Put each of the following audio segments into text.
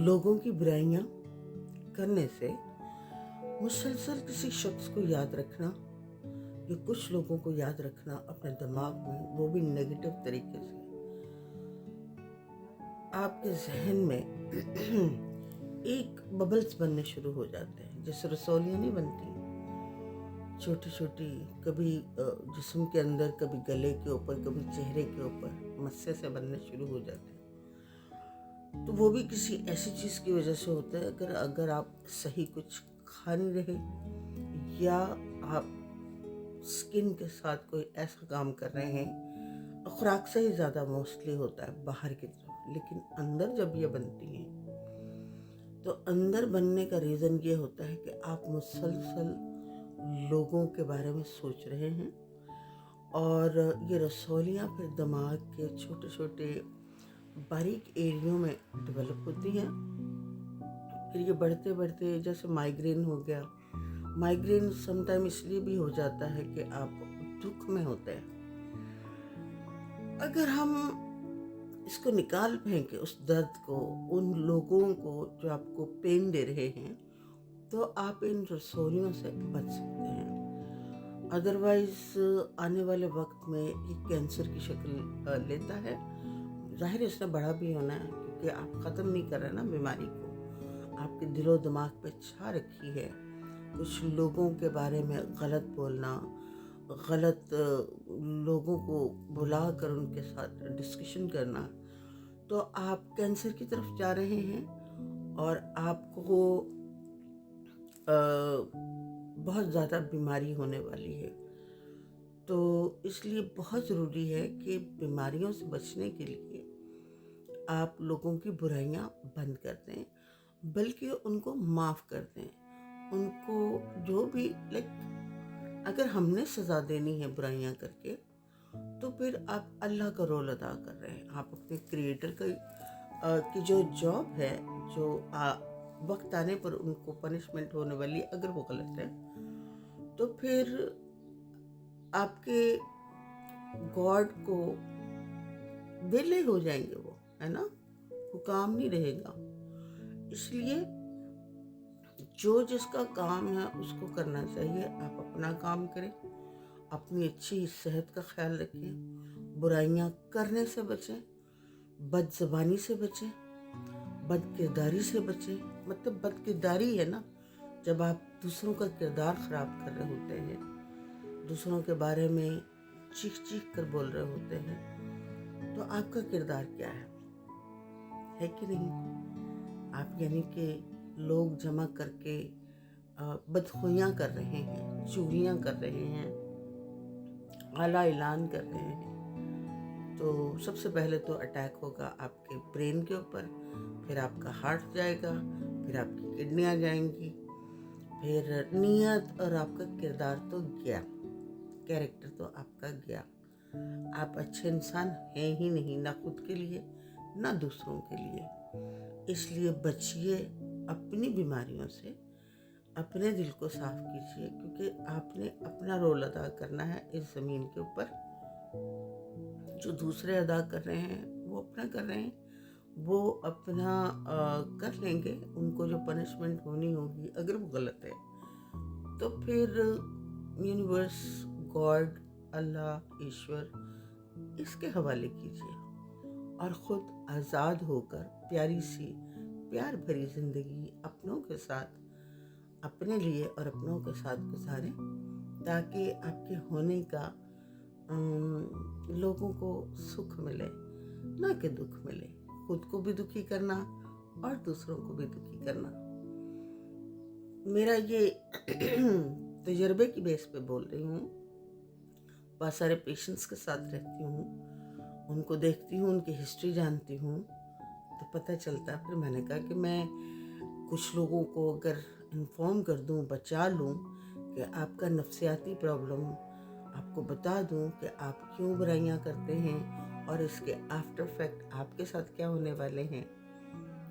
लोगों की बुराइयां करने से मुसलसल किसी शख्स को याद रखना या कुछ लोगों को याद रखना अपने दिमाग में, वो भी नेगेटिव तरीके से, आपके जहन में एक बबल्स बनने शुरू हो जाते हैं। जैसे रसौलियाँ नहीं बनती छोटी छोटी, कभी जिस्म के अंदर, कभी गले के ऊपर, कभी चेहरे के ऊपर मस्से से बनने शुरू हो जाते हैं। तो वो भी किसी ऐसी चीज़ की वजह से होता है। अगर आप सही कुछ खा नहीं रहे या आप स्किन के साथ कोई ऐसा काम कर रहे हैं, खुराक से ही ज़्यादा मोस्टली होता है बाहर की तरफ, लेकिन अंदर जब ये बनती हैं तो अंदर बनने का रीज़न ये होता है कि आप मुसलसल लोगों के बारे में सोच रहे हैं और ये रसौलियाँ फिर दिमाग के छोटे छोटे बारीक एरियो में डेवलप होती हैं। फिर ये बढ़ते बढ़ते, जैसे माइग्रेन हो गया। माइग्रेन समटाइम इसलिए भी हो जाता है कि आप दुख में होते हैं। अगर हम इसको निकाल फेंके, उस दर्द को, उन लोगों को जो आपको पेन दे रहे हैं, तो आप इन रसौलियों से बच सकते हैं। अदरवाइज आने वाले वक्त में ये कैंसर की शक्ल लेता है। ज़ाहिर है इसने बड़ा भी होना है, क्योंकि आप ख़त्म नहीं कर रहे ना बीमारी को, आपके दिलो दिमाग पे छा रखी है। कुछ लोगों के बारे में गलत बोलना, गलत लोगों को बुला कर उनके साथ डिस्कशन करना, तो आप कैंसर की तरफ जा रहे हैं और आपको बहुत ज़्यादा बीमारी होने वाली है। तो इसलिए बहुत ज़रूरी है कि बीमारियों से बचने के लिए आप लोगों की बुराइयां बंद कर दें, बल्कि उनको माफ़ कर दें। उनको जो भी अगर हमने सज़ा देनी है बुराइयां करके, तो फिर आप अल्लाह का रोल अदा कर रहे हैं। आप अपने क्रिएटर की जो जॉब है, जो वक्त आने पर उनको पनिशमेंट होने वाली, अगर वो गलत है, तो फिर आपके गॉड को वेले हो जाएंगे वो, है ना, वो काम नहीं रहेगा। इसलिए जो जिसका काम है उसको करना चाहिए। आप अपना काम करें, अपनी अच्छी सेहत का ख्याल रखें, बुराइयां करने से बचें, बदज़बानी से बचें, बदकिरदारी से बचें। मतलब बदकिरदारी है ना, जब आप दूसरों का किरदार ख़राब कर रहे होते हैं, दूसरों के बारे में चीख चीख कर बोल रहे होते हैं, तो आपका किरदार क्या है कि नहीं? आप यानी कि लोग जमा करके बदखुइयाँ कर रहे हैं, चुगलियाँ कर रहे हैं, आला ऐलान कर रहे हैं। तो सबसे पहले तो अटैक होगा आपके ब्रेन के ऊपर, फिर आपका हार्ट जाएगा, फिर आपकी किडनियाँ जाएंगी, फिर नीयत और आपका किरदार तो गया, कैरेक्टर तो आपका गया। आप अच्छे इंसान हैं ही नहीं, ना खुद के लिए ना दूसरों के लिए। इसलिए बचिए अपनी बीमारियों से, अपने दिल को साफ कीजिए, क्योंकि आपने अपना रोल अदा करना है इस ज़मीन के ऊपर। जो दूसरे अदा कर रहे हैं वो अपना कर रहे हैं, वो अपना कर लेंगे। उनको जो पनिशमेंट होनी होगी, अगर वो गलत है, तो फिर यूनिवर्स, गॉड, अल्लाह, ईश्वर, इसके हवाले कीजिए और ख़ुद आज़ाद होकर प्यारी सी प्यार भरी ज़िंदगी अपनों के साथ, अपने लिए और अपनों के साथ गुजारें, ताकि आपके होने का लोगों को सुख मिले, ना कि दुख मिले। खुद को भी दुखी करना और दूसरों को भी दुखी करना। मेरा ये तजर्बे की बेस पे बोल रही हूँ। बहुत सारे पेशेंट्स के साथ रहती हूँ, उनको देखती हूँ, उनकी हिस्ट्री जानती हूँ, तो पता चलता। फिर मैंने कहा कि मैं कुछ लोगों को अगर इन्फॉर्म कर दूँ, बचा लूँ कि आपका नफ्सियाती प्रॉब्लम, आपको बता दूँ कि आप क्यों बुराइयाँ करते हैं और इसके आफ्टर इफेक्ट आपके साथ क्या होने वाले हैं,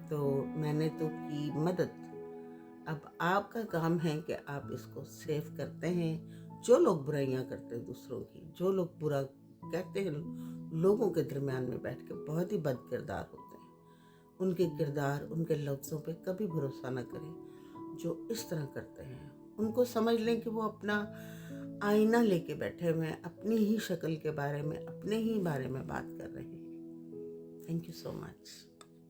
तो मैंने तो की मदद। अब आपका काम है कि आप इसको सेव करते हैं। जो लोग बुराइयां करते हैं दूसरों की, जो लोग बुरा कहते हैं लोगों के दरमियान में बैठ के, बहुत ही बद किरदार होते हैं। ان کے کردار، ان کے لفظوں پہ کبھی بھروسہ نہ کریں جو اس طرح کرتے ہیں. ان کو سمجھ لیں کہ وہ اپنا آئینہ لے کے بیٹھے ہوئے ہیں، اپنی ہی شکل کے بارے میں، اپنے ہی بارے میں بات کر رہے ہیں. Thank you so much.